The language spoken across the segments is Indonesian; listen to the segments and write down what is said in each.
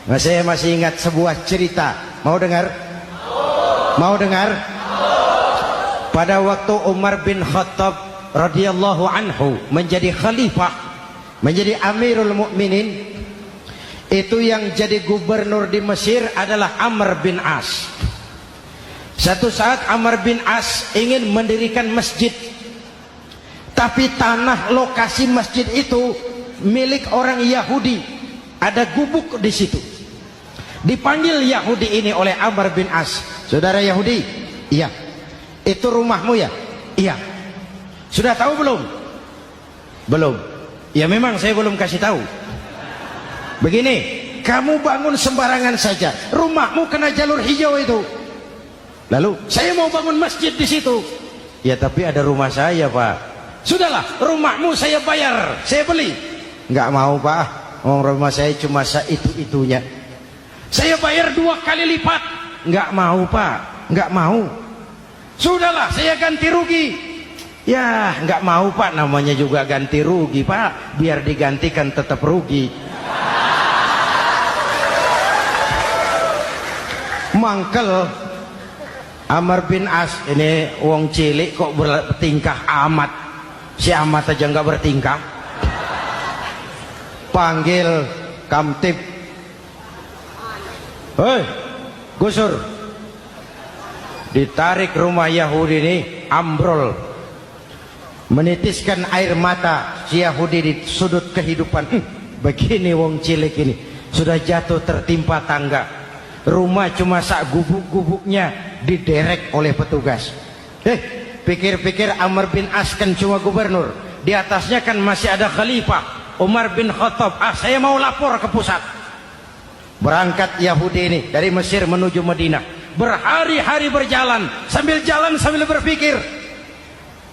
Nah, saya masih ingat sebuah cerita. Mau dengar? Mau dengar? Pada waktu Umar bin Khattab radhiyallahu anhu menjadi khalifah, menjadi Amirul Mukminin, itu yang jadi gubernur di Mesir adalah Amr bin As. Satu saat Amr bin As ingin mendirikan masjid, tapi tanah lokasi masjid itu milik orang Yahudi. Ada gubuk di situ. Dipanggil Yahudi ini oleh Amr bin As. Saudara Yahudi, iya. Itu rumahmu ya? Iya. Sudah tahu belum? Belum. Ya memang saya belum kasih tahu. Begini, kamu bangun sembarangan saja, rumahmu kena jalur hijau itu. Lalu saya mau bangun masjid di situ. Ya tapi ada rumah saya, Pak. Sudahlah, rumahmu saya bayar, saya beli. Enggak mau, Pak. Rumah saya cuma itu-itunya. Saya bayar 2 kali lipat. Enggak mau, Pak. Enggak mau. Sudahlah, saya ganti rugi. Ya, enggak mau, Pak. Namanya juga ganti rugi, Pak. Biar digantikan tetap rugi. Mangkel Amr bin As ini wong cilik kok bertingkah amat. Si amat aja enggak bertingkah. Panggil Kamtib. Hei, gusur. Ditarik rumah Yahudi ini, ambrol, menitiskan air mata si Yahudi di sudut kehidupan. Begini wong cilik ini sudah jatuh tertimpa tangga, rumah cuma sak gubuk-gubuknya diderek oleh petugas. Pikir-pikir Amr bin As kan cuma gubernur, di atasnya kan masih ada khalifah Umar bin Khattab. Saya mau lapor ke pusat. Berangkat Yahudi ini dari Mesir menuju Madinah. Berhari-hari berjalan, sambil berpikir,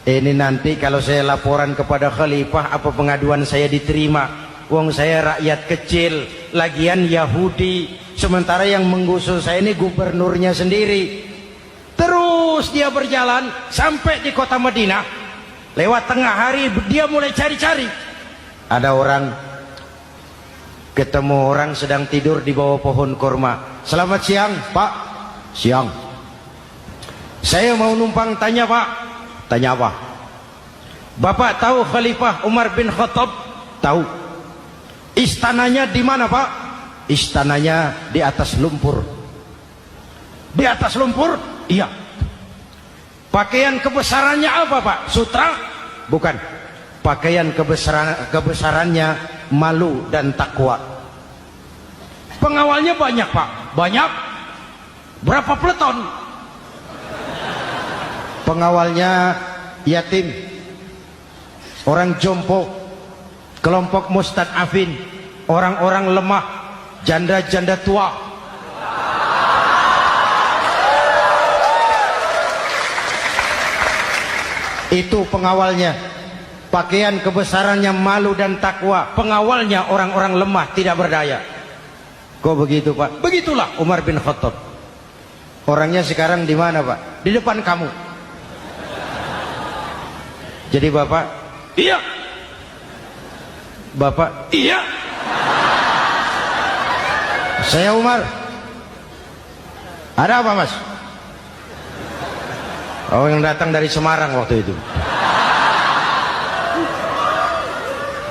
ini nanti kalau saya laporan kepada khalifah, apa pengaduan saya diterima? Wong saya rakyat kecil, lagian Yahudi, sementara yang menggusur saya ini gubernurnya sendiri. Terus dia berjalan sampai di kota Madinah. Lewat tengah hari dia mulai cari-cari. Ada orang, ketemu orang sedang tidur di bawah pohon kurma. Selamat siang, Pak. Siang. Saya mau numpang tanya, Pak. Tanya apa? Bapak tahu Khalifah Umar bin Khattab? Tahu. Istananya di mana, Pak? Istananya di atas lumpur. Di atas lumpur? Iya. Pakaian kebesarannya apa, Pak? Sutra? Bukan. Pakaian kebesarannya malu dan takwa. Pengawalnya banyak, Pak. Banyak. Berapa peleton? Pengawalnya yatim, orang jompo, kelompok mustad'afin, orang-orang lemah, janda-janda tua. Itu pengawalnya. Pakaian kebesarannya malu dan takwa. Pengawalnya orang-orang lemah, tidak berdaya. Kok begitu, Pak? Begitulah Umar bin Khattab. Orangnya sekarang di mana, Pak? Di depan kamu. Jadi Bapak, iya. Bapak, iya. Saya Umar. Ada apa, Mas? Oh, yang datang dari Semarang waktu itu.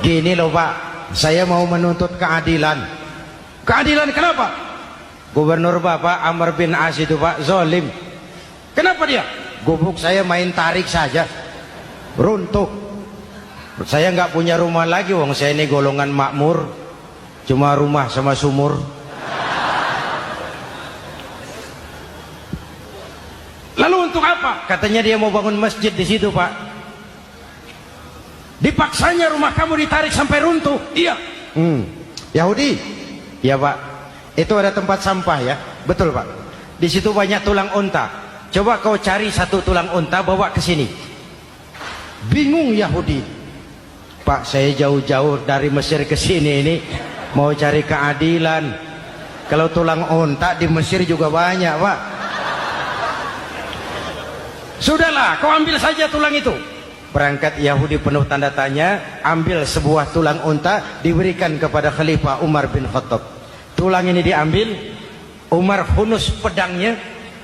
Gini loh, Pak, saya mau menuntut keadilan. Keadilan kenapa? Gubernur Bapak Amr bin As itu, Pak, zolim. Kenapa dia? Gubuk saya main tarik saja, runtuh. Saya nggak punya rumah lagi, wong saya ini golongan makmur, cuma rumah sama sumur. Lalu untuk apa? Katanya dia mau bangun masjid di situ, Pak. Dipaksanya rumah kamu ditarik sampai runtuh. Iya. Yahudi? Ya, Pak. Itu ada tempat sampah ya, betul, Pak. Di situ banyak tulang unta. Coba kau cari satu tulang unta bawa ke sini. Bingung Yahudi. Pak, saya jauh-jauh dari Mesir ke sini ini mau cari keadilan. Kalau tulang unta di Mesir juga banyak, Pak. Sudahlah, kau ambil saja tulang itu. Berangkat Yahudi penuh tanda tanya, ambil sebuah tulang unta, diberikan kepada Khalifah Umar bin Khattab. Tulang ini diambil, Umar hunus pedangnya,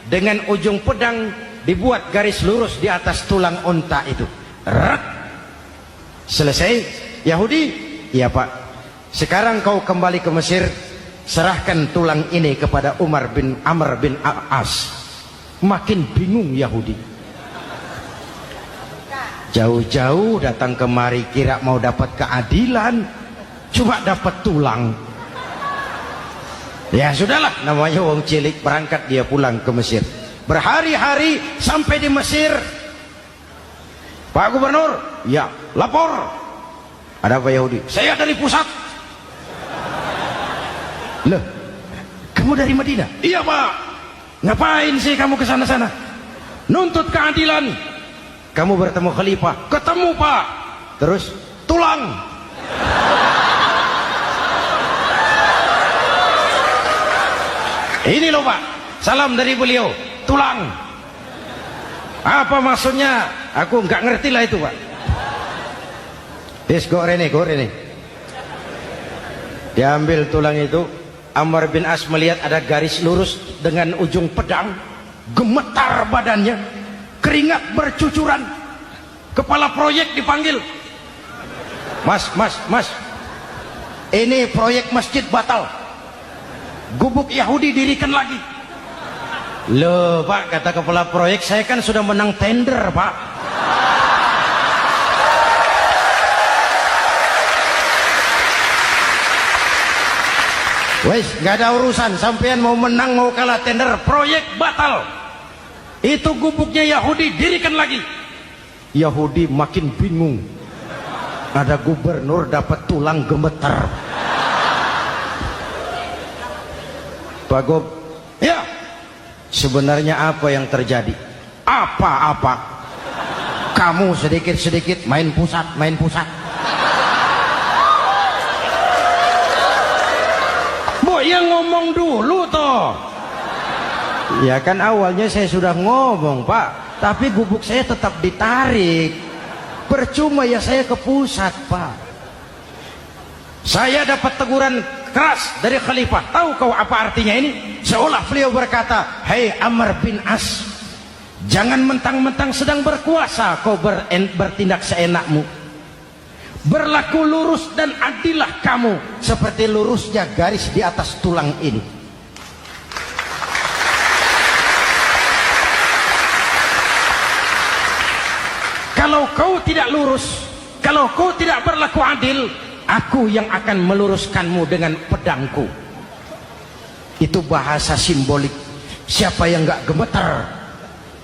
dengan ujung pedang dibuat garis lurus di atas tulang unta itu. Rak. Selesai. Yahudi, iya Pak, sekarang kau kembali ke Mesir, serahkan tulang ini kepada Umar bin Amr bin As. Makin bingung Yahudi, jauh-jauh datang kemari kira mau dapat keadilan, cuma dapat tulang. Ya sudahlah, namanya wong cilik, berangkat dia pulang ke Mesir. Berhari-hari sampai di Mesir. Pak Gubernur, ya lapor. Ada apa Yahudi? Saya dari pusat. Loh, kamu dari Madinah? Iya Pak. Ngapain sih kamu ke sana-sana? Nuntut keadilan. Kamu bertemu khalifah? Ketemu Pak. Terus tulang. Ini loh Pak, salam dari beliau, tulang. Apa maksudnya? Aku nggak ngerti lah itu Pak. Yes, go rene. Diambil tulang itu, Amr bin As melihat ada garis lurus dengan ujung pedang, gemetar badannya, keringat bercucuran. Kepala proyek dipanggil. Mas, ini proyek masjid batal. Gubuk Yahudi dirikan lagi. Loh Pak, kata kepala proyek, saya kan sudah menang tender Pak. Wes, gak ada urusan, sampean mau menang mau kalah tender, proyek batal. Itu gubuknya Yahudi dirikan lagi. Yahudi makin bingung. Ada gubernur dapat tulang gemetar. Pak Gob, ya, sebenarnya apa yang terjadi? Apa-apa? Kamu sedikit-sedikit main pusat. Bu, yang ngomong dulu toh. Ya kan awalnya saya sudah ngomong Pak, tapi gubuk saya tetap ditarik. Percuma ya saya ke pusat Pak. Saya dapat teguran keras dari khalifah. Tahu kau apa artinya ini? Seolah beliau berkata, "Hei Amr bin As, jangan mentang-mentang sedang berkuasa kau bertindak seenakmu. Berlaku lurus dan adillah kamu seperti lurusnya garis di atas tulang ini." Kalau kau tidak lurus, kalau kau tidak berlaku adil, aku yang akan meluruskanmu dengan pedangku. Itu bahasa simbolik. Siapa yang gak gemeter?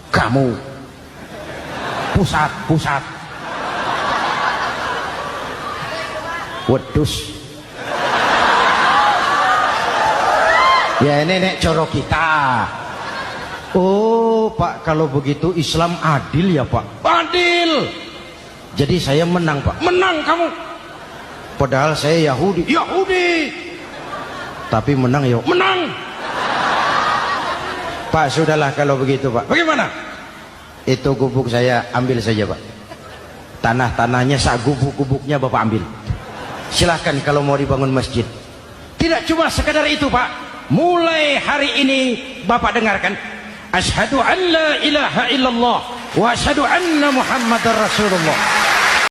Kamu. Pusat. Wedus. Ya ini nek coro kita. Oh Pak, kalau begitu Islam adil ya Pak? Adil. Jadi saya menang Pak? Menang kamu. Padahal saya Yahudi. Tapi menang yuk. Menang. Pak, sudahlah kalau begitu Pak. Bagaimana? Itu gubuk saya ambil saja Pak. Tanah-tanahnya sak gubuk-gubuknya Bapak ambil. Silahkan kalau mau dibangun masjid. Tidak cuma sekadar itu Pak. Mulai hari ini Bapak dengarkan. Asyhadu an la ilaha illallah wa asyhadu anna Muhammadar Rasulullah.